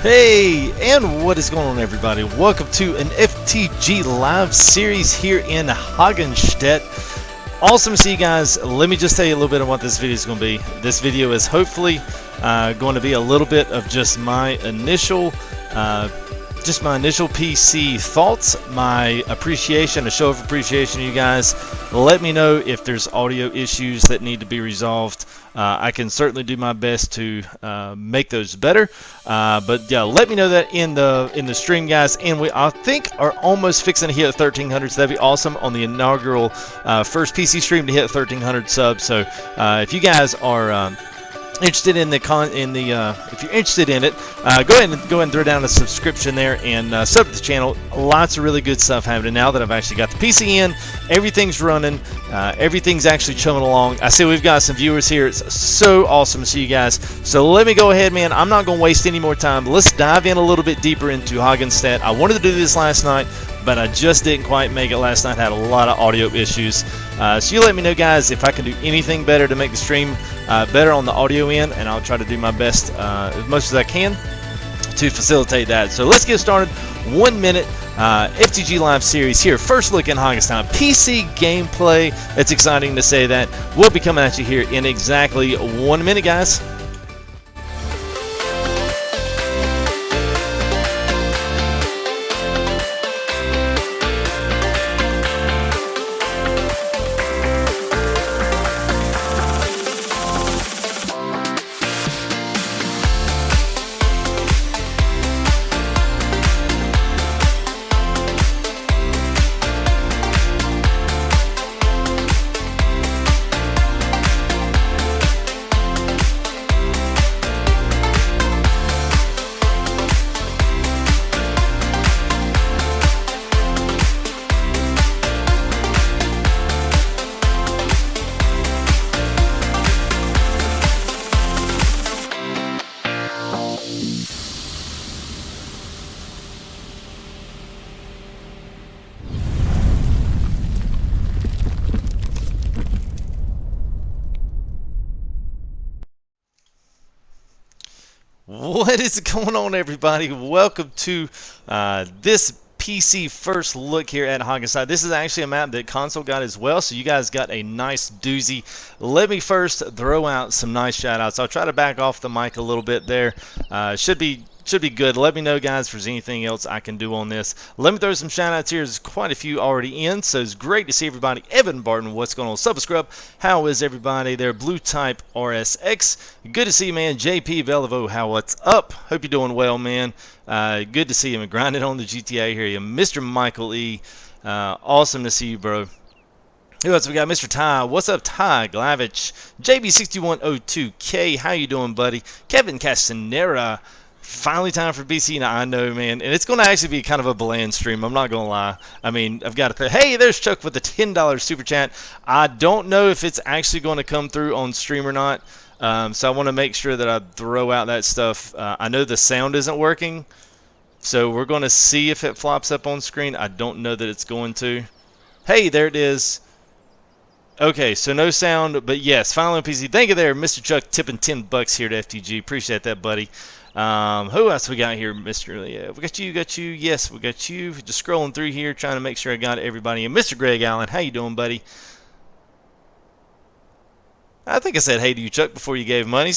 Hey, and what is going on, everybody? Welcome to an FTG live series here in Hagenstedt. Awesome to see you guys. Let me just tell you a little bit of what this video is going to be. This video is hopefully going to be a little bit of just my initial PC thoughts, my appreciation, a show of appreciation to you guys. Let me know if there's audio issues that need to be resolved. I can certainly do my best to make those better. But yeah, let me know that in the stream, guys. And we, I think, are almost fixing to hit 1,300, so that'd be awesome on the inaugural first PC stream to hit 1,300 subs. So if you guys are interested in if you're interested in it, go ahead and throw down a subscription there and sub to the channel. Lots of really good stuff happening now that I've actually got the PC in. Everything's running. Everything's actually chumming along. I see we've got some viewers here. It's so awesome to see you guys. So let me go ahead, man. I'm not going to waste any more time. Let's dive in a little bit deeper into Hagenstedt. I wanted to do this last night, but I just didn't quite make it last night. Had a lot of audio issues. So you let me know, guys, if I can do anything better to make the stream better on the audio end, and I'll try to do my best as much as I can to facilitate that. So let's get started. 1 minute FTG live series here. First look in Hagenstedt PC gameplay. It's exciting to say that. We'll be coming at you here in exactly 1 minute, guys. What is going on, everybody? Welcome to this PC first look here at Hagenstedt. This is actually a map that console got as well, so you guys got a nice doozy. Let me first throw out some nice shout outs. I'll try to back off the mic a little bit there. Should be good. Let me know, guys, if there's anything else I can do on this. Let me throw some shout outs here. There's quite a few already in, so it's great to see everybody. Evan Barton, what's going on? Sup, Scrub? How is everybody there? Blue Type RSX, good to see you, man. JP Velivo, what's up? Hope you're doing well, man. Good to see you, man. Grinding on the GTA here. You, Mr. Michael E. Awesome to see you, bro. Who else we got? Mr. Ty. What's up, Ty Glavich? JB6102K. How you doing, buddy? Kevin Castanera. Finally time for BC. Now, I know, man. And it's going to actually be kind of a bland stream. I'm not going to lie. I mean, I've got to say, hey, there's Chuck with the $10 super chat. I don't know if it's actually going to come through on stream or not. So I want to make sure that I throw out that stuff. I know the sound isn't working. So we're going to see if it flops up on screen. I don't know that it's going to. Hey, there it is. Okay, so no sound, but yes, finally on PC. Thank you there, Mr. Chuck, tipping $10 here to FTG. Appreciate that, buddy. Who else we got here, Mr. Yeah, we got you. Yes, we got you. Just scrolling through here, trying to make sure I got everybody. And Mr. Greg Allen, how you doing, buddy? I think I said hey to you, Chuck, before you gave money.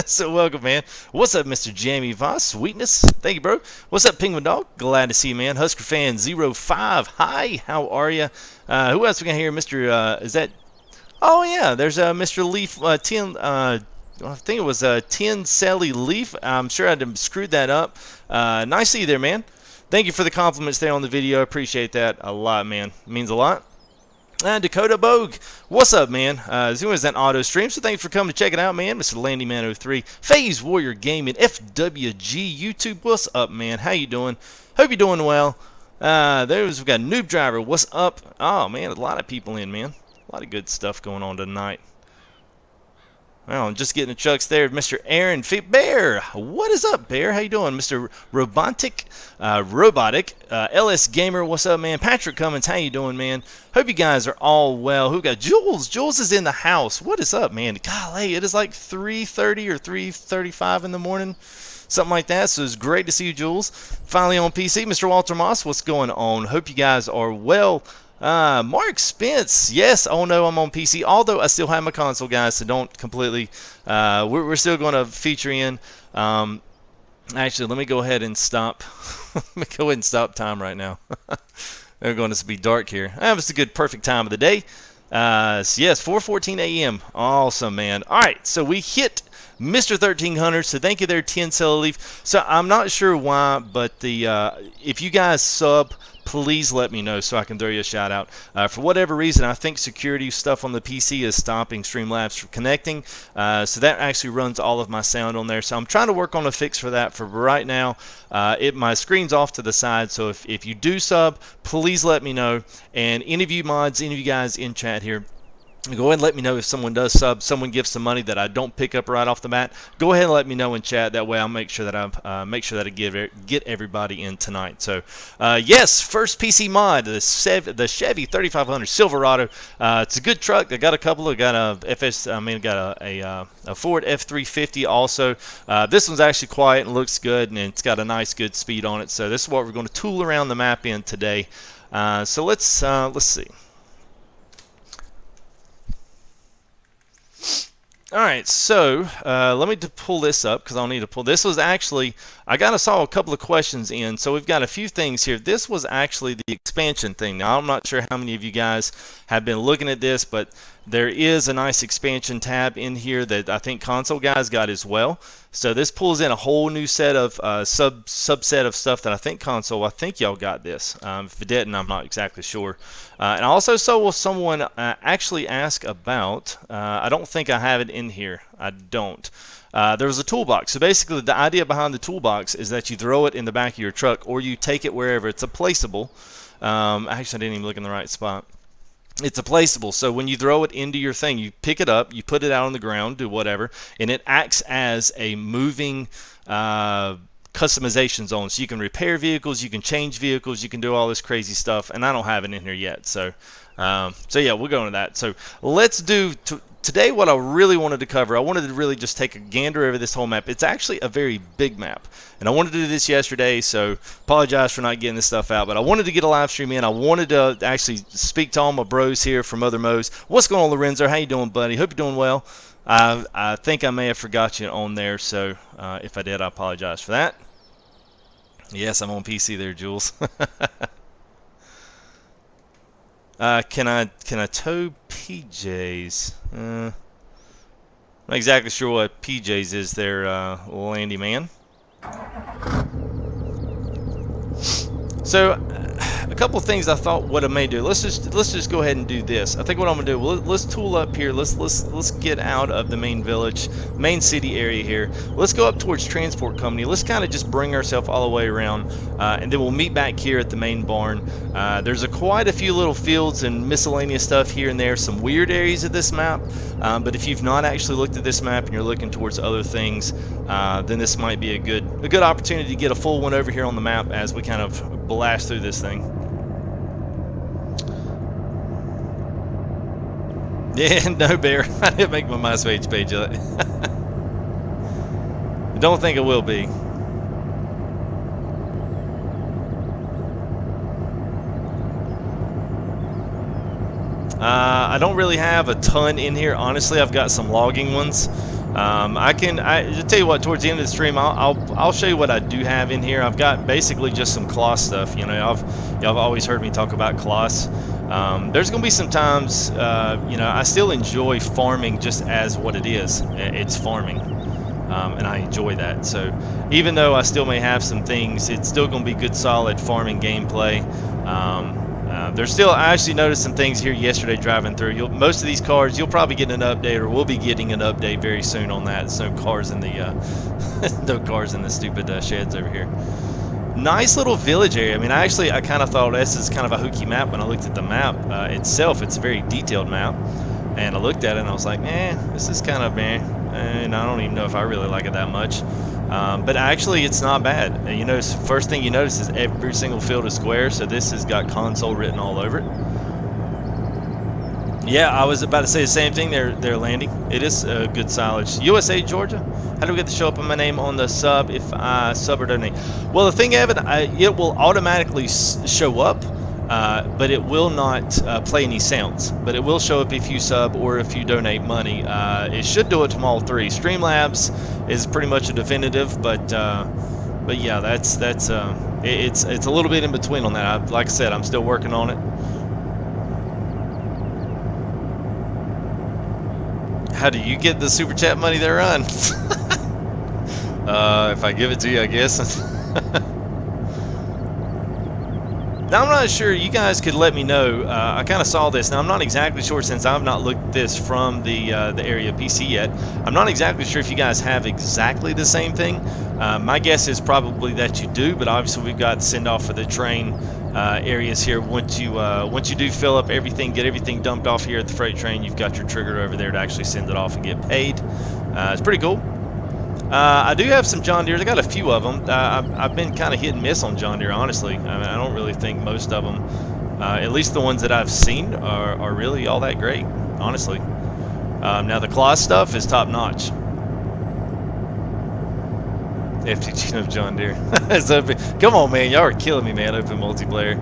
So welcome, man. What's up, Mr. Jamie Voss? Sweetness. Thank you, bro. What's up, Penguin Dog? Glad to see you, man. Husker Fan 05. Hi, how are you? Who else we got here? Mr. Is that? Oh yeah, there's Mr. Leaf 10. I think it was 10 Sally Leaf. I'm sure I screwed that up. Nice to see you there, man. Thank you for the compliments there on the video. I appreciate that a lot, man. It means a lot. Dakota Bogue, what's up, man? Zoom is that auto stream, so thanks for coming to check it out, man. Mr. Landyman03, Phase Warrior Gaming, FWG YouTube, what's up, man? How you doing? Hope you're doing well. We've got Noob Driver, what's up? Oh, man, a lot of people in, man. A lot of good stuff going on tonight. Well, I'm just getting the chucks there. Mr. Aaron Bear, what is up, Bear? How you doing? Mr. Robotic, LS Gamer, what's up, man? Patrick Cummins, how you doing, man? Hope you guys are all well. Who got Jules? Jules is in the house. What is up, man? Golly, it is like 3:30 or 3:35 in the morning, something like that. So it's great to see you, Jules. Finally on PC, Mr. Walter Moss, what's going on? Hope you guys are well. Mark Spence, yes. Oh no, I'm on PC. Although I still have my console, guys, so don't completely. We're still going to feature in. Actually, let me go ahead and stop. Let me go ahead and stop time right now. They're going to be dark here. It's a good, perfect time of the day. So yes, 4:14 a.m. Awesome, man. All right, so we hit Mr. 1300. So thank you there, 10 Cellar Leaf. So I'm not sure why, but if you guys sub, please let me know so I can throw you a shout out. For whatever reason, I think security stuff on the PC is stopping Streamlabs from connecting. So that actually runs all of my sound on there. So I'm trying to work on a fix for that. For right now, my screen's off to the side. So if you do sub, please let me know. And any of you mods, any of you guys in chat here, go ahead and let me know if someone does sub, someone gives some money that I don't pick up right off the bat. Go ahead and let me know in chat. That way I'll make sure that I get everybody in tonight. So yes, first PC mod, the Chevy 3500 Silverado. It's a good truck. I got a couple. I got a Ford F350 also. This one's actually quiet and looks good, and it's got a nice good speed on it. So this is what we're going to tool around the map in today. So let's see. All right, so let me pull this up because I'll need to pull. This was actually, I saw a couple of questions in, so we've got a few things here. This was actually the expansion thing. Now, I'm not sure how many of you guys have been looking at this, but there is a nice expansion tab in here that I think console guys got as well. So this pulls in a whole new set of subset of stuff that I think y'all got this. If it didn't, I'm not exactly sure. And I also saw someone actually ask about, I don't think I have it in here. I don't. There was a toolbox. So basically the idea behind the toolbox is that you throw it in the back of your truck or you take it wherever. It's a placeable. Actually, I didn't even look in the right spot. It's a placeable, so when you throw it into your thing, you pick it up, you put it out on the ground, do whatever, and it acts as a moving customization zone. So you can repair vehicles, you can change vehicles, you can do all this crazy stuff, and I don't have it in here yet. So yeah, we'll go into that. So let's do today what I really wanted to cover, I wanted to really just take a gander over this whole map. It's actually a very big map, and I wanted to do this yesterday, so apologize for not getting this stuff out, but I wanted to get a live stream in. I wanted to actually speak to all my bros here from other modes. What's going on, Lorenzo? How you doing, buddy? Hope you're doing well. I think I may have forgot you on there, so if I did, I apologize for that. Yes, I'm on PC there, Jules. Can I tow PJs? Not exactly sure what PJs is there, Landy man. So, a couple of things I thought what I may do. Let's just go ahead and do this. I think what I'm gonna do. Let's tool up here. Let's get out of the main village, main city area here. Let's go up towards Transport Company. Let's kind of just bring ourselves all the way around, and then we'll meet back here at the main barn. There's quite a few little fields and miscellaneous stuff here and there. Some weird areas of this map, but if you've not actually looked at this map and you're looking towards other things, then this might be a good opportunity to get a full one over here on the map as we kind of blast through this thing. Yeah, no, Bear. I didn't make my MySpace page yet. I don't think it will be. I don't really have a ton in here. Honestly, I've got some logging ones. I tell you what, towards the end of the stream, I'll show you what I do have in here. I've got basically just some cloth stuff. You know, y'all have always heard me talk about cloths. There's gonna be some times, you know, I still enjoy farming just as what it is. It's farming, and I enjoy that. So even though I still may have some things, it's still gonna be good, solid farming gameplay. There's still, I actually noticed some things here yesterday driving through. Most of these cars, you'll probably get an update, or we'll be getting an update very soon on that. There's no cars in the no cars in the stupid sheds over here. Nice little village area. I mean, I kind of thought this is kind of a hooky map when I looked at the map itself. It's a very detailed map, and I looked at it and I was like, this is kind of and I don't even know if I really like it that much. But actually, it's not bad. You know, first thing you notice is every single field is square, so this has got console written all over it. Yeah, I was about to say the same thing. They're landing. It is a good silage. USA, Georgia. How do we get to show up in my name on the sub if I sub or donate? Well, the thing of it, it will automatically show up, but it will not play any sounds. But it will show up if you sub or if you donate money. It should do it from all three. Streamlabs is pretty much a definitive, but yeah, it's a little bit in between on that. Like I said, I'm still working on it. How do you get the super chat money there, Run? If I give it to you, I guess. Now, I'm not sure. You guys could let me know. I kind of saw this. Now, I'm not exactly sure, since I've not looked at this from the area PC yet. I'm not exactly sure if you guys have exactly the same thing. My guess is probably that you do, but obviously we've got send off for the train areas here. Once you do fill up everything, get everything dumped off here at the freight train, you've got your trigger over there to actually send it off and get paid. It's pretty cool. I do have some John Deeres. I got a few of them. I've been kind of hit and miss on John Deere, honestly. I mean, I don't really think most of them, at least the ones that I've seen, are really all that great, honestly. Now the cloth stuff is top notch. FTG of John Deere. Come on, man, y'all are killing me, man. Open multiplayer.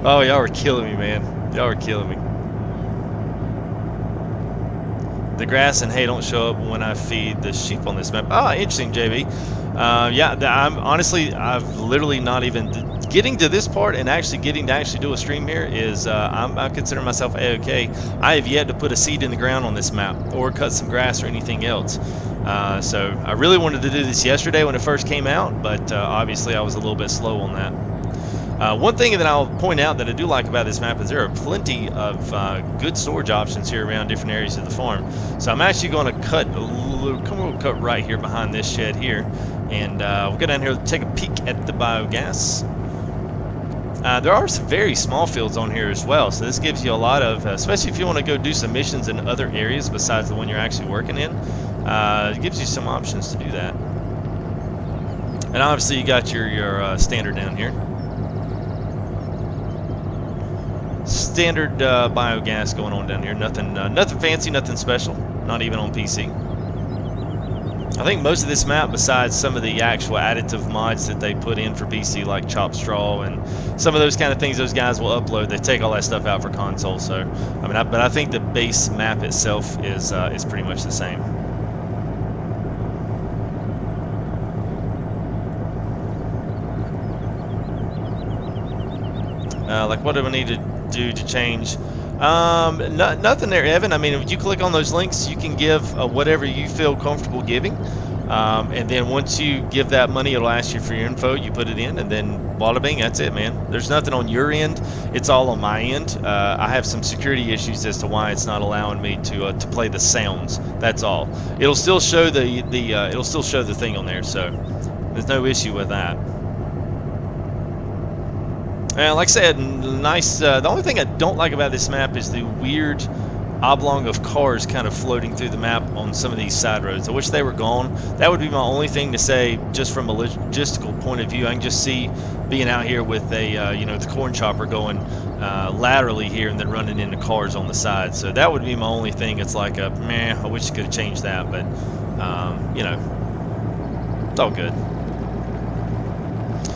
Oh, y'all are killing me, man. Y'all are killing me. The grass and hay don't show up when I feed the sheep on this map. Oh, interesting, JB. Yeah, I've literally not even getting to this part, and actually getting to do a stream here is I consider myself A-okay. I have yet to put a seed in the ground on this map or cut some grass or anything else. So I really wanted to do this yesterday when it first came out, but obviously I was a little bit slow on that. One thing that I'll point out that I do like about this map is there are plenty of good storage options here around different areas of the farm. So I'm actually going to cut right here behind this shed here, and we'll go down here and take a peek at the biogas. There are some very small fields on here as well, so this gives you a lot of, especially if you want to go do some missions in other areas besides the one you're actually working in, it gives you some options to do that. And obviously you got your standard down here. standard biogas going on down here. Nothing, nothing fancy, nothing special. Not even on PC. I think most of this map, besides some of the actual additive mods that they put in for PC, like Chop Straw and some of those kind of things those guys will upload, they take all that stuff out for console. So, I mean, but I think the base map itself is pretty much the same. Like, what do I need to do to change? Nothing there, Evan. I mean, if you click on those links, you can give whatever you feel comfortable giving. And then once you give that money, it'll ask you for your info. You put it in, and then bada bing, that's it, man. There's nothing on your end. It's all on my end. I have some security issues as to why it's not allowing me to play the sounds. That's all. It'll still show it'll still show the thing on there, so there's no issue with that. Like I said, nice. The only thing I don't like about this map is the weird oblong of cars kind of floating through the map on some of these side roads. I wish they were gone. That would be my only thing to say, just from a logistical point of view. I can just see being out here with a, you know, the corn chopper going laterally here and then running into cars on the side. So that would be my only thing. It's like a meh. I wish you could have changed that, but you know, it's all good.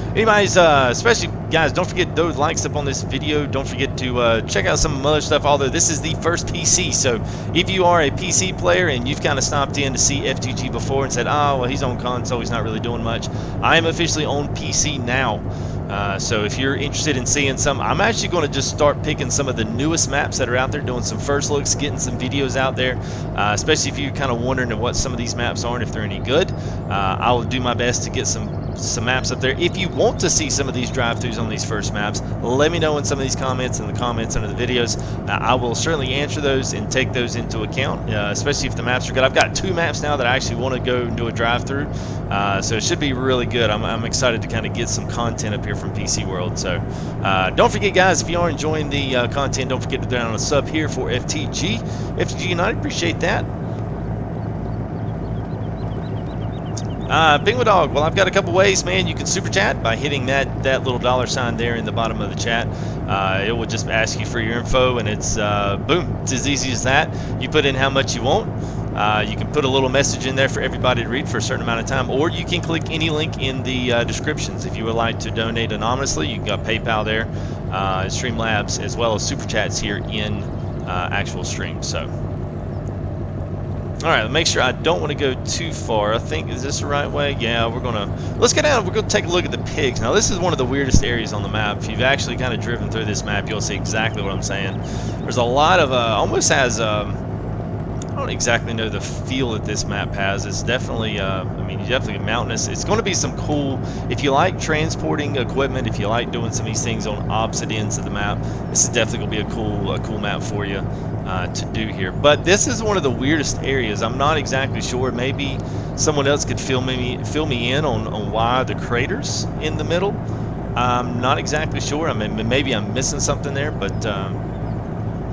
Anyways, especially guys, don't forget those likes up on this video. Don't forget to check out some other stuff, although this is the first PC. So if you are a PC player and you've kind of stopped in to see FTG before and said, oh, well, he's on console, he's not really doing much, I am officially on PC now. So if you're interested in seeing some, I'm actually going to just start picking some of the newest maps that are out there, doing some first looks, getting some videos out there, especially if you're kind of wondering what some of these maps are and if they're any good. I will do my best to get some maps up there. If you want to see some of these drive-thrus on these first maps, let me know in some of these comments and the comments under the videos. I will certainly answer those and take those into account, especially if the maps are good. I've got 2 maps now that I actually want to go and do a drive-through, so it should be really good. I'm excited to kind of get some content up here from PC World. So don't forget, guys, if you are enjoying the content, don't forget to throw down a sub here for FTG United. Appreciate that. Bingwa Dog, well, I've got a couple ways, man. You can super chat by hitting that little $sign there in the bottom of the chat. It will just ask you for your info, and it's boom, it's as easy as that. You put in how much you want. You can put a little message in there for everybody to read for a certain amount of time, or you can click any link in the descriptions. If you would like to donate anonymously, you can got PayPal there, Streamlabs, as well as super chats here in actual stream. So. Alright, make sure I don't want to go too far. I think, is this the right way? Yeah, let's get down, we're going to take a look at the pigs. Now, this is one of the weirdest areas on the map. If you've actually kind of driven through this map, you'll see exactly what I'm saying. There's a lot of, almost has, I don't exactly know the feel that this map has. It's definitely, I mean, definitely mountainous. It's going to be some cool, if you like transporting equipment, if you like doing some of these things on opposite ends of the map, this is definitely going to be a cool map for you to do here. But this is one of the weirdest areas. I'm not exactly sure. Maybe someone else could fill me in on why the crater's in the middle. I'm not exactly sure. I mean, maybe I'm missing something there, but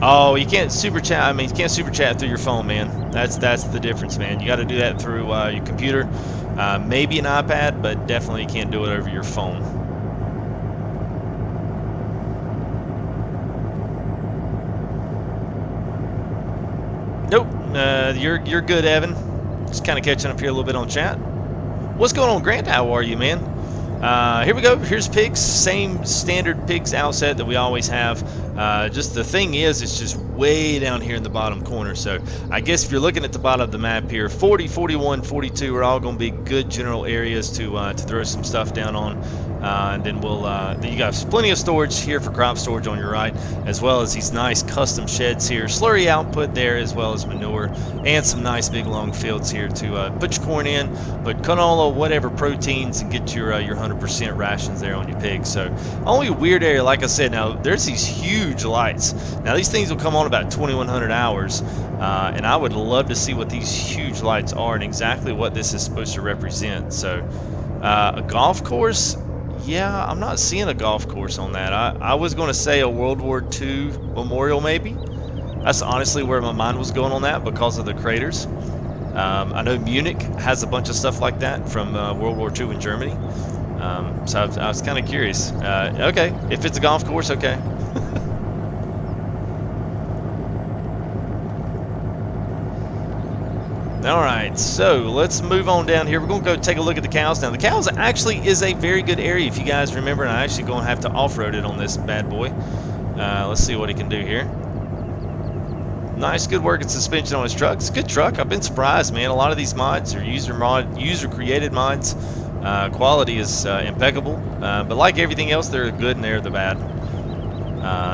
oh, you can't super chat. I mean, you can't super chat through your phone, man. That's the difference, man. You got to do that through your computer, maybe an iPad, but definitely you can't do it over your phone. Nope, you're good, Evan. Just kind of catching up here a little bit on chat. What's going on, Grant? How are you, man? Here we go. Here's pigs. Same standard pigs outset that we always have. Just the thing is, it's just way down here in the bottom corner. So I guess if you're looking at the bottom of the map here, 40, 41, 42 are all going to be good general areas to throw some stuff down on. And then then you got plenty of storage here for crop storage on your right, as well as these nice custom sheds here, slurry output there, as well as manure, and some nice big long fields here to put your corn in, put canola, whatever proteins, and get your 100% rations there on your pigs. So only a weird area, like I said. Now there's these huge lights. Now these things will come on about 2100 hours, and I would love to see what these huge lights are and exactly what this is supposed to represent. So a golf course. Yeah, I'm not seeing a golf course on that. I was going to say a World War II memorial, maybe. That's honestly where my mind was going on that because of the craters. I know Munich has a bunch of stuff like that from World War II in Germany. So I was kind of curious. Okay, if it's a golf course, okay. All right, so let's move on down here. We're going to go take a look at the cows now. The cows actually is a very good area, if you guys remember, and I'm actually going to have to off-road it on this bad boy. Let's see what he can do here. Nice, good working suspension on his truck. It's a good truck. I've been surprised, man. A lot of these mods are user-created mods. Quality is impeccable, but like everything else, they're good and they're the bad.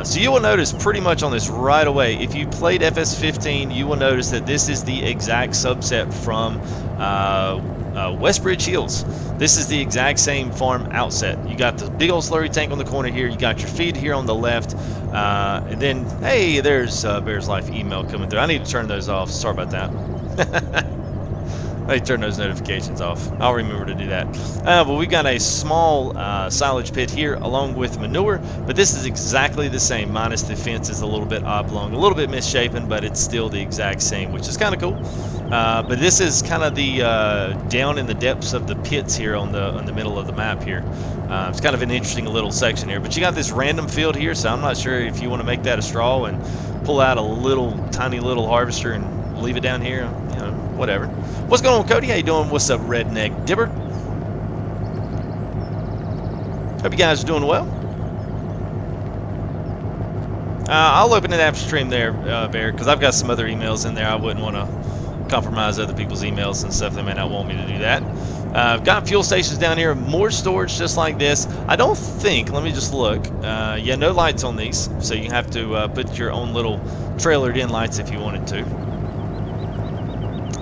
So you will notice pretty much on this right away, if you played FS15, you will notice that this is the exact subset from Westbridge Hills. This is the exact same farm outset. You got the big old slurry tank on the corner here. You got your feed here on the left. And then, hey, there's Bears Life email coming through. I need to turn those off. Sorry about that. I need to turn those notifications off. I'll remember to do that. But we've got a small silage pit here along with manure, but this is exactly the same, minus the fence is a little bit oblong, a little bit misshapen, but it's still the exact same, which is kind of cool. But this is kind of the down in the depths of the pits here on the middle of the map here. It's kind of an interesting little section here, but you got this random field here, so I'm not sure if you want to make that a straw and pull out a little tiny little harvester and leave it down here, you know, whatever. What's going on, Cody? How you doing? What's up, Redneck Dibber? Hope you guys are doing well. I'll open it after stream there, Bear, because I've got some other emails in there. I wouldn't want to compromise other people's emails and stuff. They may not want me to do that. I've got fuel stations down here, more storage just like this. I don't think, let me just look. Yeah, no lights on these, so you have to put your own little trailered in lights if you wanted to.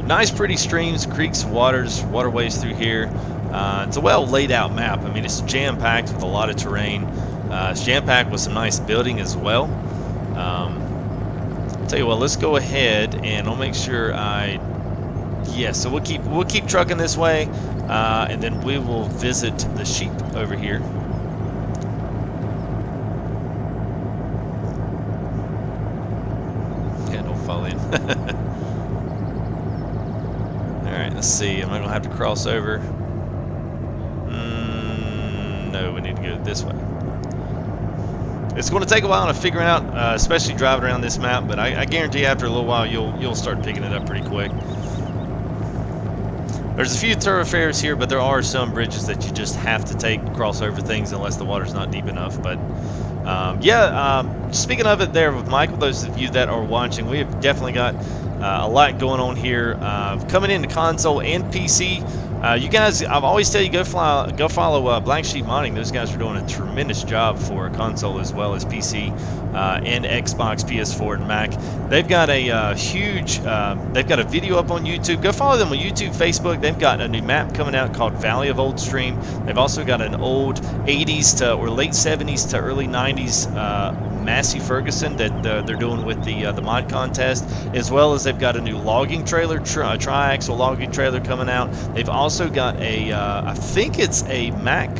Nice pretty streams, creeks, waterways through here. It's a well laid out map. I mean, it's jam packed with a lot of terrain. It's jam packed with some nice building as well. Tell you what, let's go ahead and I'll make sure so we'll keep trucking this way, and then we will visit the sheep over here. Yeah, don't fall in. Alright, let's see. Am I going to have to cross over? No, we need to go this way. It's going to take a while to figure out, especially driving around this map, but I guarantee after a little while you'll start picking it up pretty quick. There's a few thoroughfares here, but there are some bridges that you just have to take to cross over things unless the water's not deep enough. But speaking of it there with Michael, those of you that are watching, we have definitely got a lot going on here, coming into console and PC. You guys, I've always tell you go follow Black Sheep Modding. Those guys are doing a tremendous job for console as well as PC and Xbox, PS4, and Mac. They've got a they've got a video up on YouTube. Go follow them on YouTube, Facebook. They've got a new map coming out called Valley of Old Stream. They've also got an old 80s or late 70s to early 90s Massey Ferguson that they're doing with the mod contest, as well as they've got a new logging trailer, triaxle logging trailer coming out. They've also got a I think it's a Mack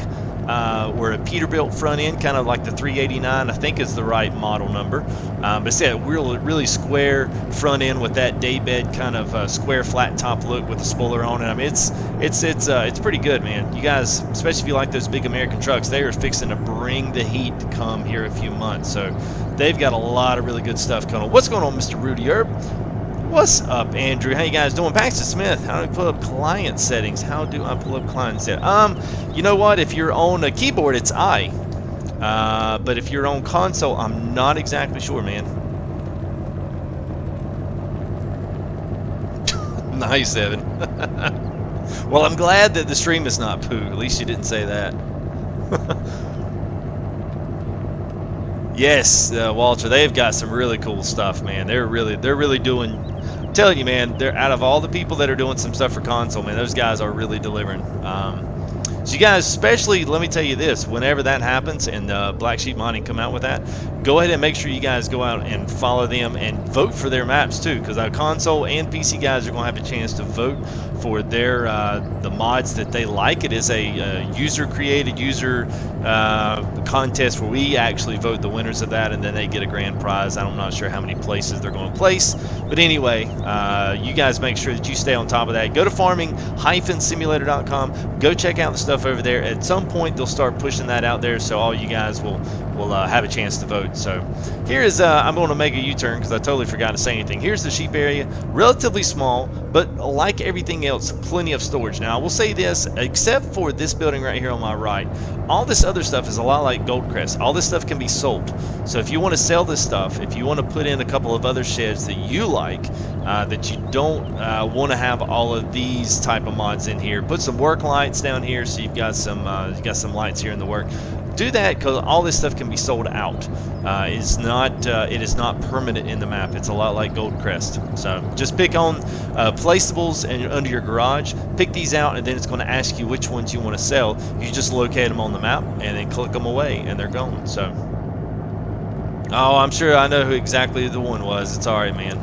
or a Peterbilt front end, kind of like the 389, I think is the right model number. But it's a really square front end with that daybed kind of square flat top look with the spoiler on it. I mean, it's pretty good, man. You guys, especially if you like those big American trucks, they are fixing to bring the heat to come here a few months. So they've got a lot of really good stuff coming on. What's going on, Mr. Rudy Herb? What's up, Andrew? How you guys doing? Paxton Smith, how do I pull up client settings? How do I pull up client settings? You know what? If you're on a keyboard, it's I. But if you're on console, I'm not exactly sure, man. Nice, Evan. Well, I'm glad that the stream is not poo. At least you didn't say that. Yes, Walter, they've got some really cool stuff, man. They're really doing. I'm telling you, man, they're out of all the people that are doing some stuff for console, man, those guys are really delivering. So you guys, especially, let me tell you this, whenever that happens and Black Sheep Modding come out with that, go ahead and make sure you guys go out and follow them and vote for their maps too, because our console and PC guys are going to have a chance to vote for their the mods that they like. It is a user-created contest where we actually vote the winners of that, and then they get a grand prize. I'm not sure how many places they're going to place, but anyway, you guys make sure that you stay on top of that. Go to farming-simulator.com. Go check out the stuff over there. At some point, they'll start pushing that out there, so all you guys will will have a chance to vote. So here is, I'm going to make a U-turn because I totally forgot to say anything. Here's the sheep area, relatively small, but like everything else, plenty of storage. Now I will say this, except for this building right here on my right, all this other stuff is a lot like Goldcrest. All this stuff can be sold. So if you want to sell this stuff, if you want to put in a couple of other sheds that you like, that you don't want to have all of these type of mods in here, put some work lights down here so you've got some lights here in the work. Do that because all this stuff can be sold out. It is not permanent in the map. It's a lot like Goldcrest. So just pick on placeables and under your garage. Pick these out, and then it's going to ask you which ones you want to sell. You just locate them on the map and then click them away, and they're gone. So, oh, I'm sure I know who exactly the one was. It's all right, man.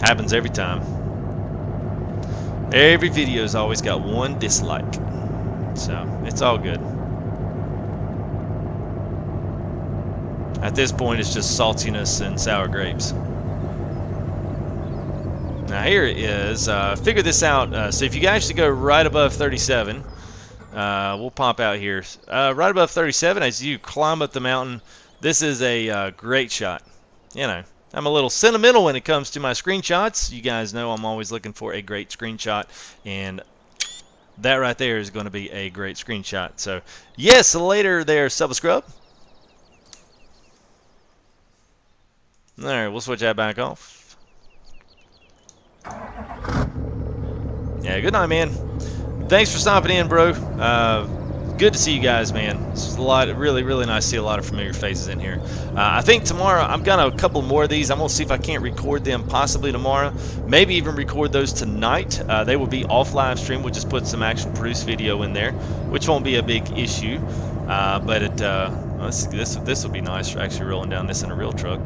Happens every time. Every video's always got one dislike. So it's all good. At this point, it's just saltiness and sour grapes. Now here it is. Figure this out. So if you actually go right above 37, we'll pop out here. Right above 37, as you climb up the mountain, this is a great shot. You know, I'm a little sentimental when it comes to my screenshots. You guys know I'm always looking for a great screenshot, and that right there is going to be a great screenshot. So yes, later there, Subscribe. All right, we'll switch that back off. Yeah, good night, man. Thanks for stopping in, bro. Good to see you guys, man. It's a lot, really, really nice to see a lot of familiar faces in here. I think tomorrow I've got a couple more of these. I'm gonna see if I can't record them possibly tomorrow. Maybe even record those tonight. They will be off live stream. We'll just put some actual produced video in there, which won't be a big issue. But it, let's see, this will be nice for actually rolling down this in a real truck.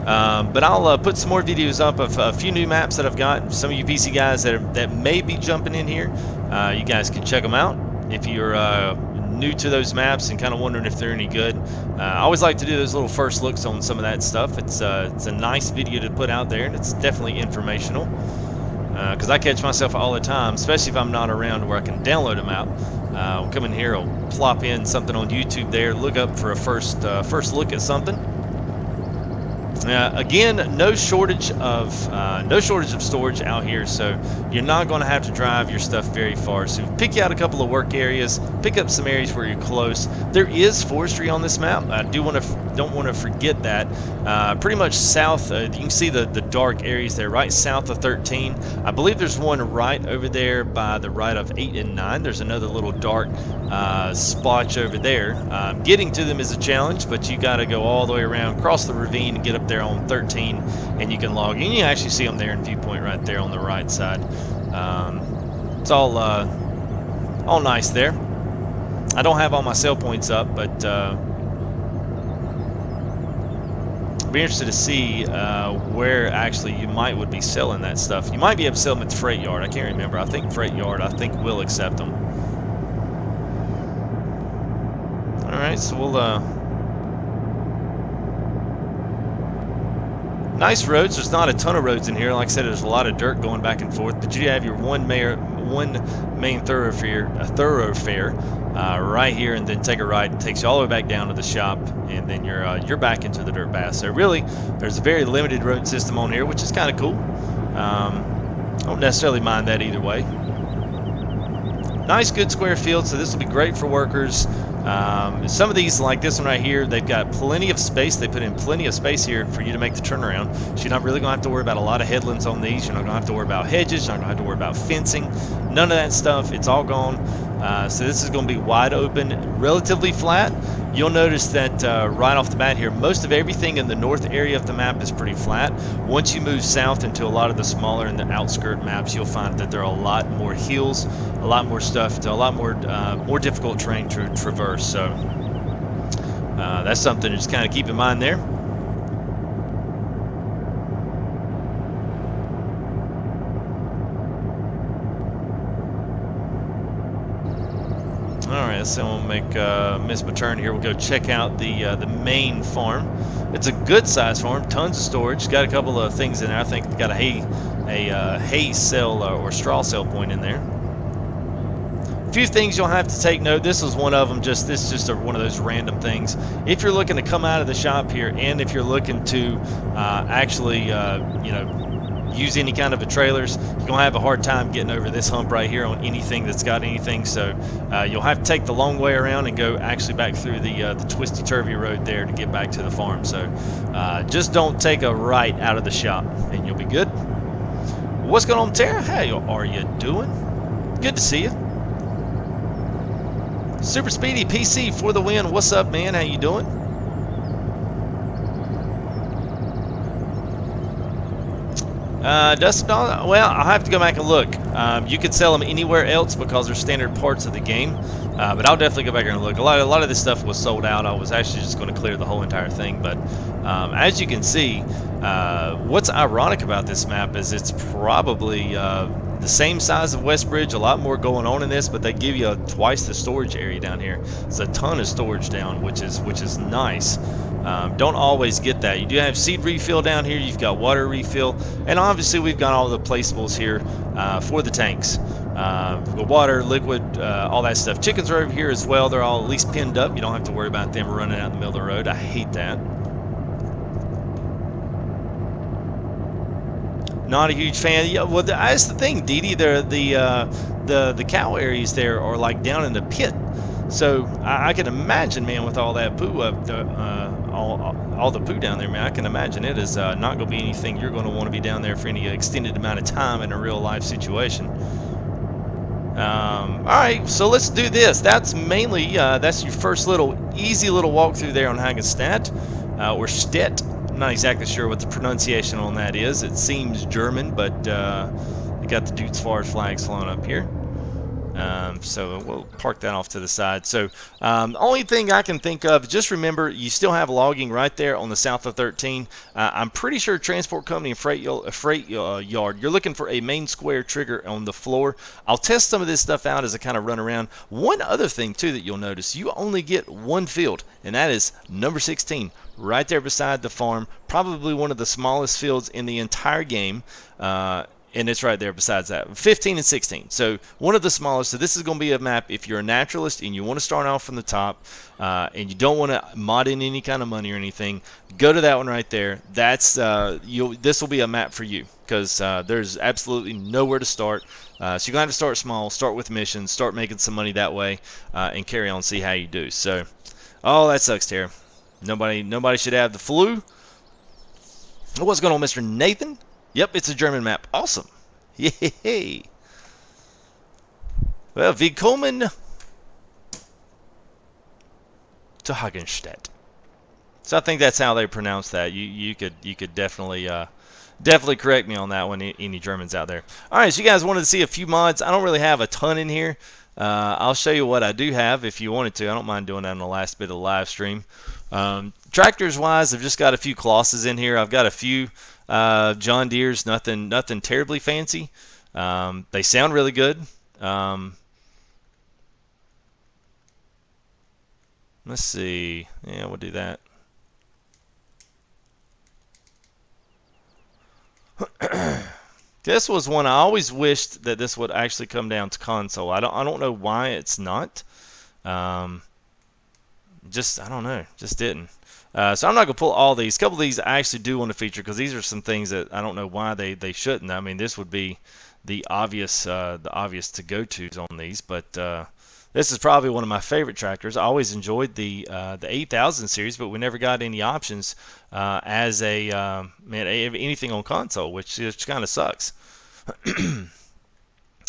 But I'll put some more videos up of a few new maps that I've got. Some of you PC guys that may be jumping in here, you guys can check them out. If you're new to those maps and kind of wondering if they're any good, I always like to do those little first looks on some of that stuff. It's a nice video to put out there, and it's definitely informational. Because I catch myself all the time, especially if I'm not around where I can download a map. I'll come in here, I'll plop in something on YouTube there, look up for a first look at something. Again, no shortage of storage out here, so you're not going to have to drive your stuff very far. So pick out a couple of work areas, pick up some areas where you're close. There is forestry on this map. I don't want to forget that. Pretty much south, you can see the dark areas there, right south of 13. I believe there's one right over there by the right of 8 and 9. There's another little dark splotch over there. Getting to them is a challenge, but you got to go all the way around, cross the ravine, and get up there on 13, and you can log in. You actually see them there in viewpoint right there on the right side. It's all nice there. I don't have all my sell points up, but I'll be interested to see where actually you would be selling that stuff. You might be able to sell them at the freight yard. I can't remember. I think freight yard, will accept them. All right, so we'll nice roads. There's not a ton of roads in here. Like I said, there's a lot of dirt going back and forth, but you have your one main thoroughfare right here, and then take a right. It takes you all the way back down to the shop, and then you're back into the dirt bath. So really, there's a very limited road system on here, which is kind of cool. I don't necessarily mind that either way. Nice, good square field, so this will be great for workers. Some of these, like this one right here, they've got plenty of space. They put in plenty of space here for you to make the turnaround. So you're not really going to have to worry about a lot of headlands on these. You're not going to have to worry about hedges. You're not going to have to worry about fencing. None of that stuff. It's all gone. So this is going to be wide open, relatively flat. You'll notice that right off the bat here, most of everything in the north area of the map is pretty flat. Once you move south into a lot of the smaller and the outskirt maps, you'll find that there are a lot more hills, a lot more stuff, a lot more difficult terrain to traverse. So that's something to just kind of keep in mind there. Alright, so we'll miss my turn here. We'll go check out the main farm. It's a good sized farm, tons of storage. Got a couple of things in there. I think got a hay cell or straw cell point in there. few things you'll have to take note. This was one of them. This is just one of those random things. If you're looking to come out of the shop here, and if you're looking to actually, use any kind of a trailers, you're gonna have a hard time getting over this hump right here on anything that's got anything. So you'll have to take the long way around and go actually back through the twisty turvy road there to get back to the farm. So just don't take a right out of the shop and you'll be good. What's going on, Tara? How are you doing? Good to see you. Super Speedy PC for the win. What's up, man? How you doing? Dustin, well, I'll have to go back and look. You could sell them anywhere else because they're standard parts of the game, but I'll definitely go back and look. A lot of this stuff was sold out. I was actually just going to clear the whole entire thing, but as you can see, what's ironic about this map is it's probably the same size of Westbridge, a lot more going on in this, but they give you twice the storage area down here. It's a ton of storage down, which is nice. Don't always get that. You do have seed refill down here, you've got water refill, and obviously we've got all the placeables here for the tanks. Water, liquid, all that stuff. Chickens are over here as well. They're all at least pinned up. You don't have to worry about them running out in the middle of the road. I hate that. Not a huge fan. Yeah, well, that's the thing, Dee. The cow areas there are like down in the pit. So I can imagine, man, with all that poo up, all the poo down there, man, I can imagine it is not going to be anything you're going to want to be down there for any extended amount of time in a real life situation. All right, so let's do this. That's mainly that's your first easy little walkthrough there on Hagenstedt or Stedt. I'm not exactly sure what the pronunciation on that is. It seems German, but you got the Duke's Forest flags flown up here. So we'll park that off to the side. So only thing I can think of, just remember you still have logging right there on the south of 13. I'm pretty sure transport company and freight yard, you're looking for a main square trigger on the floor. I'll test some of this stuff out as I kind of run around. One other thing too that you'll notice, you only get one field, and that is number 16 right there beside the farm, probably one of the smallest fields in the entire game. And it's right there besides that, 15 and 16. So one of the smallest. So this is going to be a map if you're a naturalist and you want to start off from the top and you don't want to mod in any kind of money or anything, go to that one right there. That's this will be a map for you because there's absolutely nowhere to start. So you're going to have to start small, start with missions, start making some money that way, and carry on, see how you do. So, oh, that sucks, Tara. Nobody should have the flu. What's going on, Mr. Nathan? Yep, it's a German map. Awesome. Yay. Well, willkommen to Hagenstedt. So I think that's how they pronounce that. You could definitely correct me on that one, any Germans out there. All right, so you guys wanted to see a few mods. I don't really have a ton in here. I'll show you what I do have if you wanted to. I don't mind doing that on the last bit of the live stream. Tractors wise, I've just got a few Colossus in here. I've got a few John Deere's, nothing terribly fancy. They sound really good. Let's see. Yeah, we'll do that. This was one I always wished that this would actually come down to console. I don't know why it's not. I don't know. Just didn't. So I'm not gonna pull all these. A couple of these I actually do want to feature because these are some things that I don't know why they shouldn't. I mean, this would be the obvious to go tos on these, but this is probably one of my favorite tractors. I always enjoyed the 8000 series, but we never got any options as anything on console, which kind of sucks.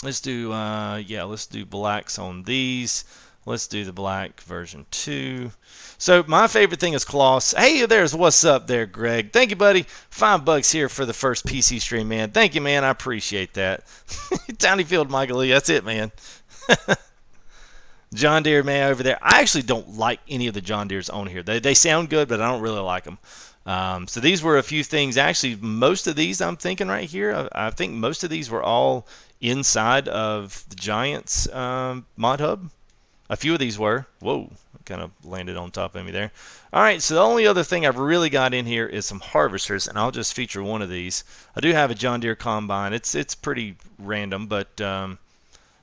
Let's do blacks on these. Let's do the black version 2. So my favorite thing is Kloss. Hey, what's up there, Greg. Thank you, buddy. $5 here for the first PC stream, man. Thank you, man. I appreciate that. Tiny Field Michael Lee. That's it, man. John Deere, man, over there. I actually don't like any of the John Deeres on here. They sound good, but I don't really like them. So these were a few things. Actually, most of these I'm thinking right here, I think most of these were all inside of the Giants mod hub. A few of these were. Whoa, kind of landed on top of me there. All right, so the only other thing I've really got in here is some harvesters, and I'll just feature one of these. I do have a John Deere combine. It's pretty random, but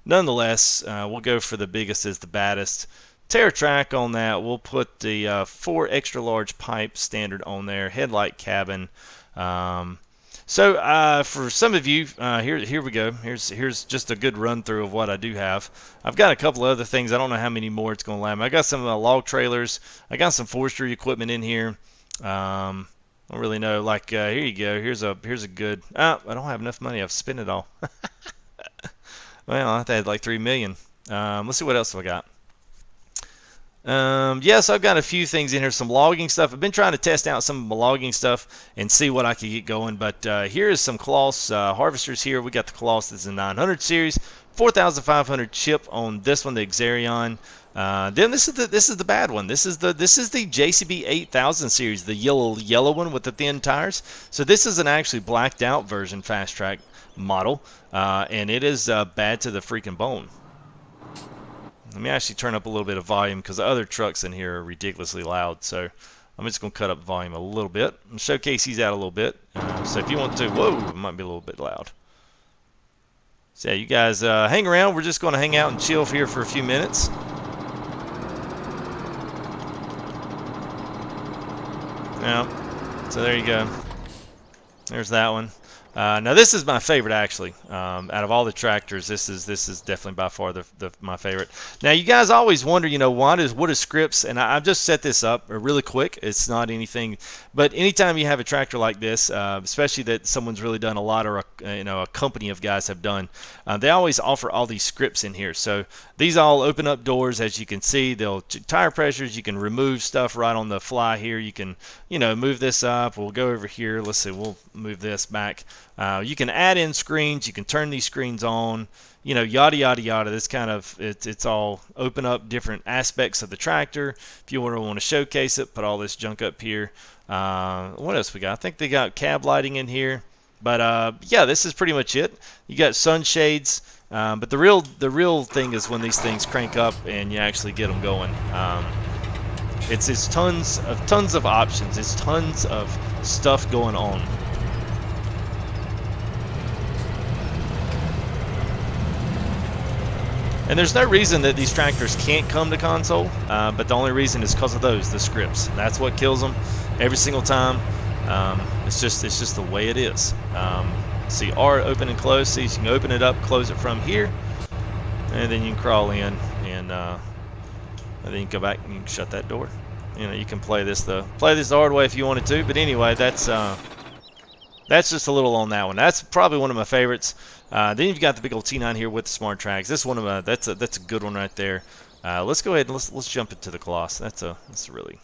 nonetheless, we'll go for the biggest is the baddest. TerraTrack on that. We'll put the 4 extra large pipe standard on there. Headlight cabin. So for some of you, here we go. Here's just a good run through of what I do have. I've got a couple of other things. I don't know how many more it's going to allow me. I got some log trailers. I got some forestry equipment in here. I don't really know. Like here you go. Here's a good. I don't have enough money. I've spent it all. Well, I had like 3 million. Let's see what else have I got. Yes, I've got a few things in here, some logging stuff. I've been trying to test out some of my logging stuff and see what I could get going. But here is some Coloss harvesters here. We got the Coloss, this is a 900 series, 4,500 chip on this one, the Xerion. Then this is the bad one. This is the JCB 8000 series, the yellow one with the thin tires. So this is an actually blacked out version fast track model, and it is bad to the freaking bone. Let me actually turn up a little bit of volume because the other trucks in here are ridiculously loud. So I'm just going to cut up the volume a little bit and showcase these out a little bit. So if you want to, whoa, it might be a little bit loud. So yeah, you guys hang around. We're just going to hang out and chill here for a few minutes. Yeah, so there you go. There's that one. Now this is my favorite actually. Out of all the tractors, this is definitely by far my favorite. Now you guys always wonder, you know, what is Scripps? And I've just set this up really quick. It's not anything, but anytime you have a tractor like this, especially that someone's really done a lot, or a company of guys have done, they always offer all these scripts in here. So these all open up doors, as you can see. They'll tire pressures. You can remove stuff right on the fly here. You can, move this up. We'll go over here. Let's see. We'll move this back. You can add in screens. You can turn these screens on. Yada yada yada. This kind of it's all open up different aspects of the tractor. If you want to showcase it, put all this junk up here. What else we got? I think they got cab lighting in here. But yeah, this is pretty much it. You got sunshades. But the real thing is when these things crank up and you actually get them going. It's tons of options. It's tons of stuff going on. And there's no reason that these tractors can't come to console, but the only reason is because of the scripts. That's what kills them every single time. It's just the way it is. See R open and close. See, you can open it up, close it from here, and then you can crawl in, and then you can go back and you can shut that door. You can play this the hard way if you wanted to, but anyway, that's just a little on that one. That's probably one of my favorites. Then you've got the big old T9 here with the smart tracks. This one of my that's a good one right there. Let's go ahead and let's jump into the Coloss. That's a really.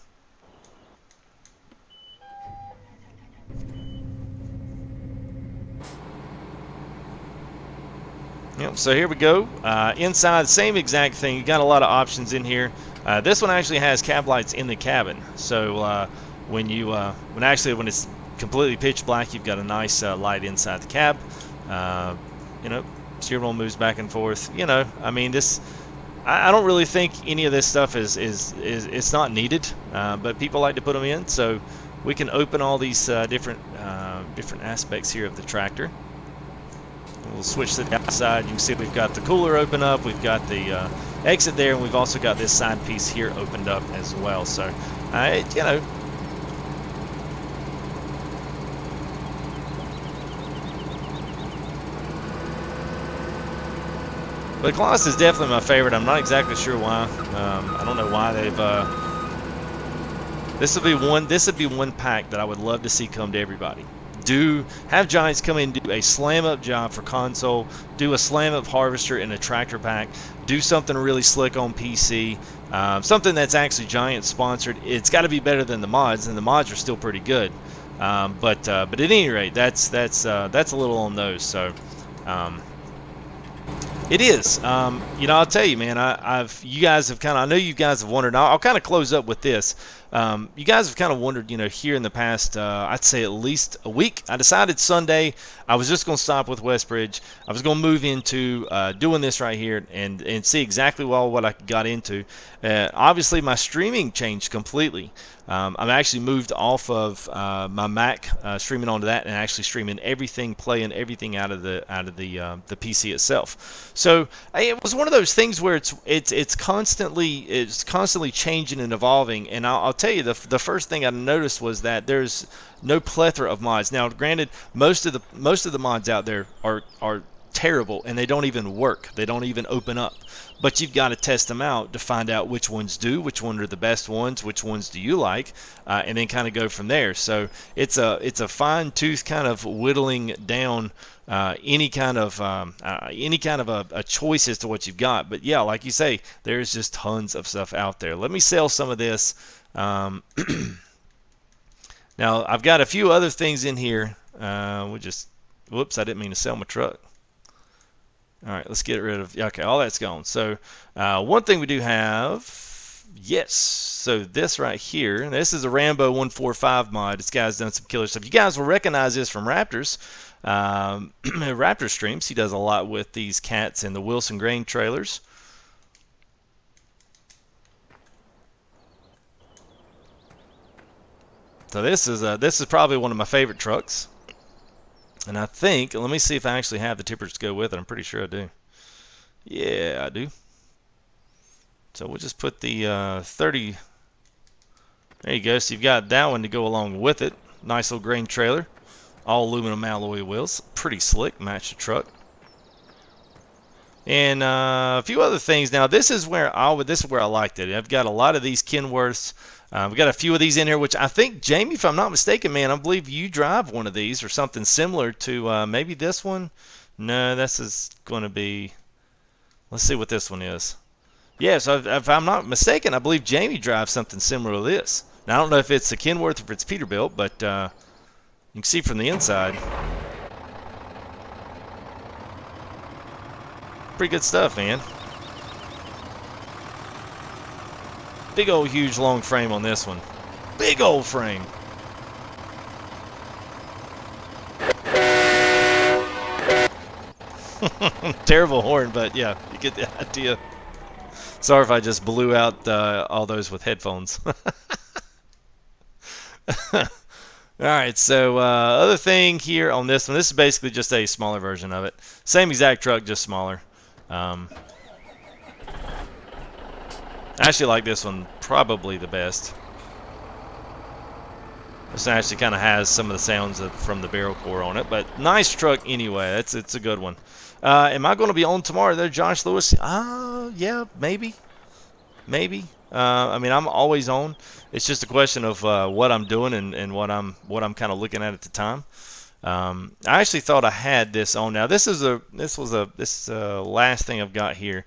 Yep, so here we go. Inside, same exact thing. You got a lot of options in here. This one actually has cab lights in the cabin. So when it's completely pitch black, you've got a nice light inside the cab. Steering wheel moves back and forth. I mean, this. I don't really think any of this stuff is it's not needed, but people like to put them in. So we can open all these different aspects here of the tractor. We'll switch to the outside. You can see we've got the cooler open up. We've got the exit there, and we've also got this side piece here opened up as well. So, But Coloss is definitely my favorite. I'm not exactly sure why. I don't know why they've. This would be one pack that I would love to see come to everybody. Have Giants come in and do a slam up job for console. Do a slam up harvester in a tractor pack. Do something really slick on PC. Something that's actually Giants sponsored. It's got to be better than the mods, and the mods are still pretty good. But at any rate, that's a little on those. So. It is. I'll tell you, man. I know you guys have wondered. I'll kind of close up with this. You guys have kind of wondered, here in the past, I'd say at least a week. I decided Sunday I was just going to stop with Westbridge. I was going to move into doing this right here and see exactly what I got into. Obviously, my streaming changed completely. I've actually moved off of my Mac, streaming onto that, and actually streaming everything, playing everything out of the PC itself. So it was one of those things where it's constantly changing and evolving. And I'll tell you, the first thing I noticed was that there's no plethora of mods. Now, granted, most of the mods out there are terrible, and they don't even work. They don't even open up. But you've got to test them out to find out which ones do, which ones are the best ones, which ones do you like, and then kind of go from there. So it's a fine-tooth kind of whittling down any kind of a choice as to what you've got. But yeah, like you say, there's just tons of stuff out there. Let me sell some of this. Now I've got a few other things in here. Whoops, I didn't mean to sell my truck. All right, let's get rid of, okay, all that's gone. So one thing we do have, yes, so this right here, this is a Rambo 145 mod. This guy's done some killer stuff. You guys will recognize this from Raptors. Raptor streams. He does a lot with these cats and the Wilson grain trailers. So this is probably one of my favorite trucks. And I think, let me see if I actually have the tippers to go with it. I'm pretty sure I do. Yeah, I do. So we'll just put the 30. There you go. So you've got that one to go along with it. Nice little grain trailer. All aluminum alloy wheels. Pretty slick. Match the truck. And a few other things. Now this is where I liked it. I've got a lot of these Kenworths. We've got a few of these in here, which I think, Jamie, if I'm not mistaken, man, I believe you drive one of these or something similar to maybe this one. No, this is going to be, let's see what this one is. Yeah, so if I'm not mistaken, I believe Jamie drives something similar to this. Now, I don't know if it's a Kenworth or if it's Peterbilt, but you can see from the inside. Pretty good stuff, man. Big old huge long frame on this one. Big old frame. Terrible horn, but yeah, you get the idea. Sorry if I just blew out all those with headphones. Alright, so other thing here on this one, this is basically just a smaller version of it. Same exact truck, just smaller. I actually like this one probably the best. This actually kind of has some of the sounds from the barrel core on it, but nice truck anyway. It's a good one. Am I going to be on tomorrow there, Josh Lewis? Yeah, maybe. I mean, I'm always on. It's just a question of what I'm doing and what I'm kind of looking at the time. I actually thought I had this on. Now this last thing I've got here.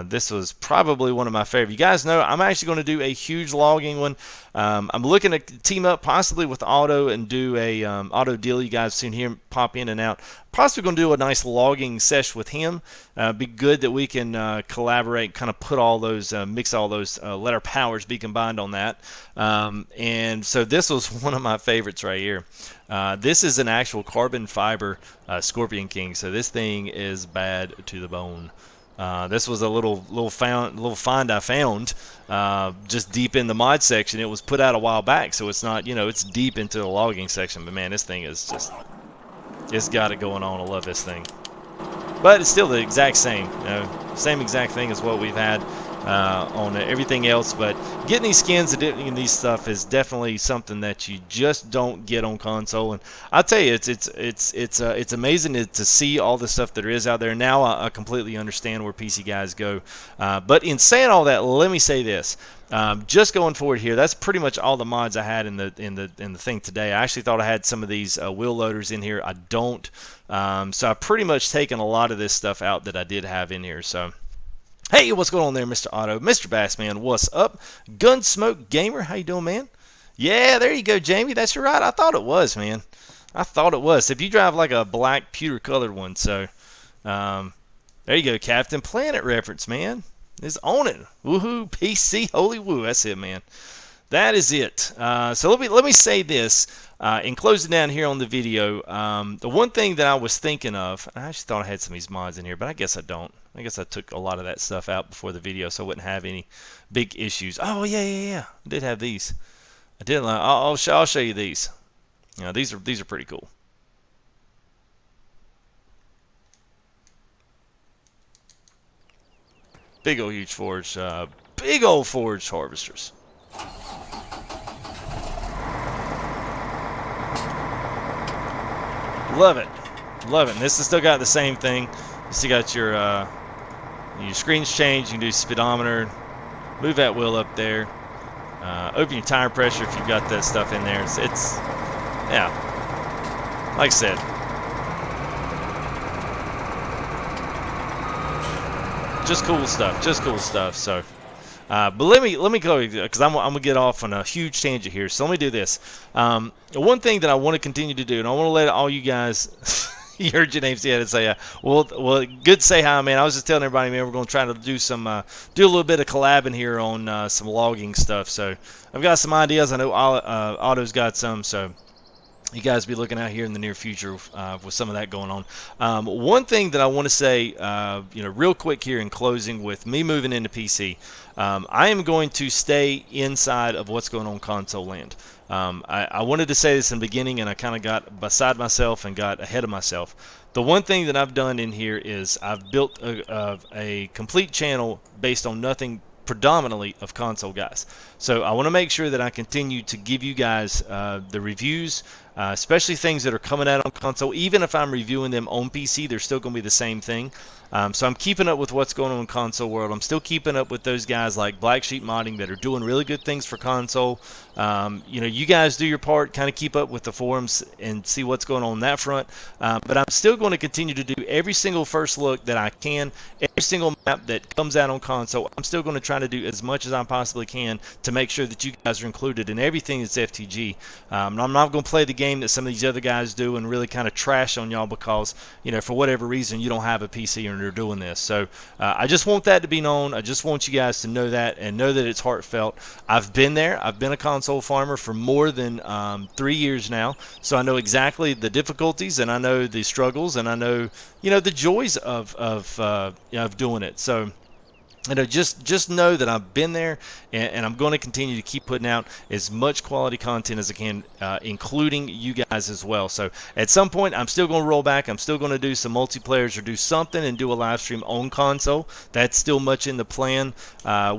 This was probably one of my favorite. You guys know I'm actually going to do a huge logging one. I'm looking to team up possibly with Auto and do a Auto deal. You guys seen him pop in and out. Possibly going to do a nice logging sesh with him. Be good that we can collaborate, kind of put all those, mix all those, let our powers be combined on that. And so this was one of my favorites right here. This is an actual carbon fiber Scorpion King. So this thing is bad to the bone. This was a little find I found just deep in the mod section. It was put out a while back, so it's not, it's deep into the logging section. But man, this thing is just, it's got it going on. I love this thing. But it's still the exact same, same exact thing as what we've had on everything else. But getting these skins and getting these stuff is definitely something that you just don't get on console. And I'll tell you, it's amazing to see all the stuff there is out there. Now I completely understand where PC guys go. But in saying all that, let me say this. Just going forward here, that's pretty much all the mods I had in the thing today. I actually thought I had some of these wheel loaders in here. I don't. So I've pretty much taken a lot of this stuff out that I did have in here. So, hey, what's going on there, Mr. Otto? Mr. Bassman, what's up? Gunsmoke Gamer, how you doing, man? Yeah, there you go, Jamie. That's right. I thought it was, man. I thought it was. If you drive like a black pewter colored one, so there you go, Captain Planet reference, man. Is on it. Woohoo, PC, holy woo. That's it, man. that is it. So let me say this in closing down here on the video. The one thing that I was thinking of, I actually thought I had some of these mods in here, but I guess I don't. I guess I took a lot of that stuff out before the video, so I wouldn't have any big issues. Oh yeah. I did have these. I did. I'll show you these. These are pretty cool. Big old huge forge. Big old forged harvesters. Love it. Love it. And this has still got the same thing. You still got your screens change. You can do speedometer. Move that wheel up there. Open your tire pressure if you've got that stuff in there. It's yeah. Like I said. Just cool stuff. Just cool stuff. So. But let me go because I'm gonna get off on a huge tangent here. So let me do this. One thing that I want to continue to do, and I want to let all you guys, you heard your names yet, and say, well, good to say hi, man. I was just telling everybody, man, we're gonna try to do do a little bit of collabing here on some logging stuff. So I've got some ideas. I know Otto's got some. So you guys be looking out here in the near future with some of that going on. One thing that I want to say, real quick here in closing with me moving into PC, I am going to stay inside of what's going on console land. I wanted to say this in the beginning, and I kind of got beside myself and got ahead of myself. The one thing that I've done in here is I've built a complete channel based on nothing predominantly of console guys. So I want to make sure that I continue to give you guys the reviews, especially things that are coming out on console. Even if I'm reviewing them on PC, they're still going to be the same thing. So I'm keeping up with what's going on in console world. I'm still keeping up with those guys like Black Sheep Modding that are doing really good things for console. You guys do your part, kind of keep up with the forums and see what's going on that front. But I'm still going to continue to do every single first look that I can, every single map that comes out on console. I'm still going to try to do as much as I possibly can to make sure that you guys are included in everything that's FTG. I'm not going to play the game that some of these other guys do and really kind of trash on y'all because, for whatever reason, you don't have a PC and they're doing this. So I just want that to be known. I just want you guys to know that and know that it's heartfelt. I've been there. I've been a console farmer for more than 3 years now, so I know exactly the difficulties and I know the struggles and I know the joys of doing it. So just know that I've been there, and I'm going to continue to keep putting out as much quality content as I can, including you guys as well. So at some point, I'm still going to roll back. I'm still going to do some multiplayers or do something and do a live stream on console. That's still much in the plan.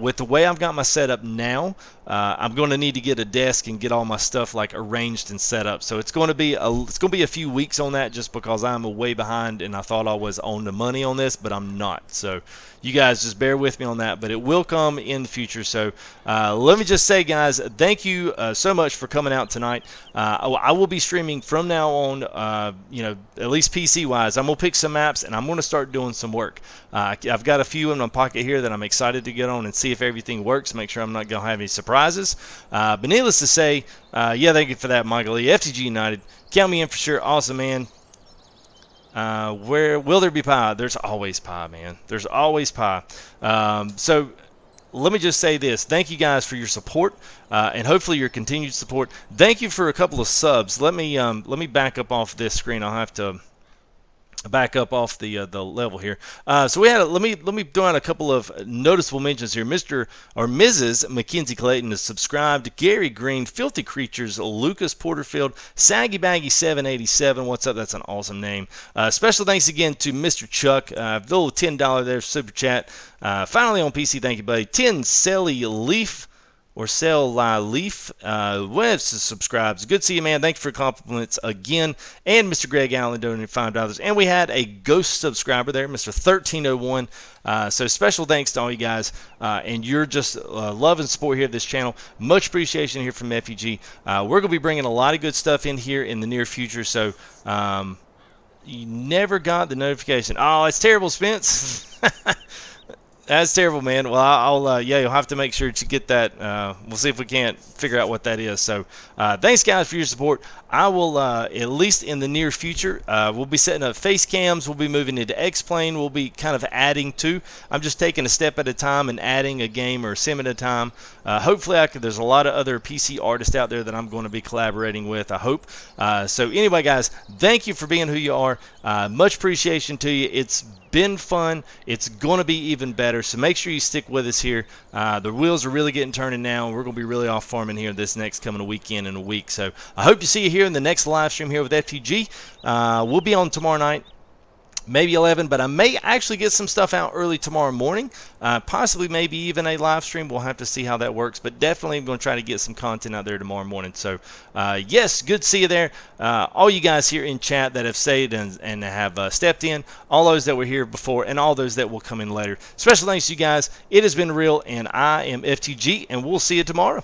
With the way I've got my setup now, I'm going to need to get a desk and get all my stuff like arranged and set up. So it's going to be a few weeks on that, just because I'm way behind and I thought I was on the money on this, but I'm not. So you guys just bear with me on that, but it will come in the future. So let me just say, guys, thank you so much for coming out tonight. I will be streaming from now on, at least PC wise. I'm gonna pick some maps and I'm gonna start doing some work. I've got a few in my pocket here that I'm excited to get on and see if everything works, make sure I'm not gonna have any surprises. But needless to say, thank you for that, Michael E. FTG United, count me in for sure. Awesome, man. Where will there be pie? There's always pie, man. There's always pie. So let me just say this. Thank you guys for your support and hopefully your continued support. Thank you for a couple of subs. Let me back up off this screen. I'll have to back up off the level here. So we had let me throw out a couple of noticeable mentions here. Mr. or Mrs. Mackenzie Clayton is subscribed. Gary Green, Filthy Creatures, Lucas Porterfield, Saggy Baggy 787. What's up? That's an awesome name. Special thanks again to Mr. Chuck. The little $10 there super chat. Finally on PC. Thank you, buddy. 10 Sally Leaf. Or Sell Leaf, subscribes. Good to see you, man. Thank you for compliments again. And Mr. Greg Allen donated $5. And we had a ghost subscriber there, Mr. 1301. So special thanks to all you guys and your just love and support here at this channel. Much appreciation here from FEG. We're going to be bringing a lot of good stuff in here in the near future. So you never got the notification. Oh, it's terrible, Spence. That's terrible, man. Well, yeah, you'll have to make sure that you get that. We'll see if we can't figure out what that is. So, thanks, guys, for your support. I will, at least in the near future, we'll be setting up face cams. We'll be moving into X-Plane. We'll be kind of adding to. I'm just taking a step at a time and adding a game or a sim at a time. Hopefully, there's a lot of other PC artists out there that I'm going to be collaborating with, I hope. So, anyway, guys, thank you for being who you are. Much appreciation to you. It's been fun. It's going to be even better, so make sure you stick with us here. The wheels are really getting turning now, and we're going to be really off farming here this next coming weekend in a week. So I hope to see you here in the next live stream here with FTG. We'll be on tomorrow night, maybe 11, but I may actually get some stuff out early tomorrow morning, possibly maybe even a live stream. We'll have to see how that works, but definitely I'm going to try to get some content out there tomorrow morning. So yes, good to see you there. All you guys here in chat that have stayed and have stepped in, all those that were here before, and all those that will come in later. Special thanks to you guys. It has been real, and I am FTG, and we'll see you tomorrow.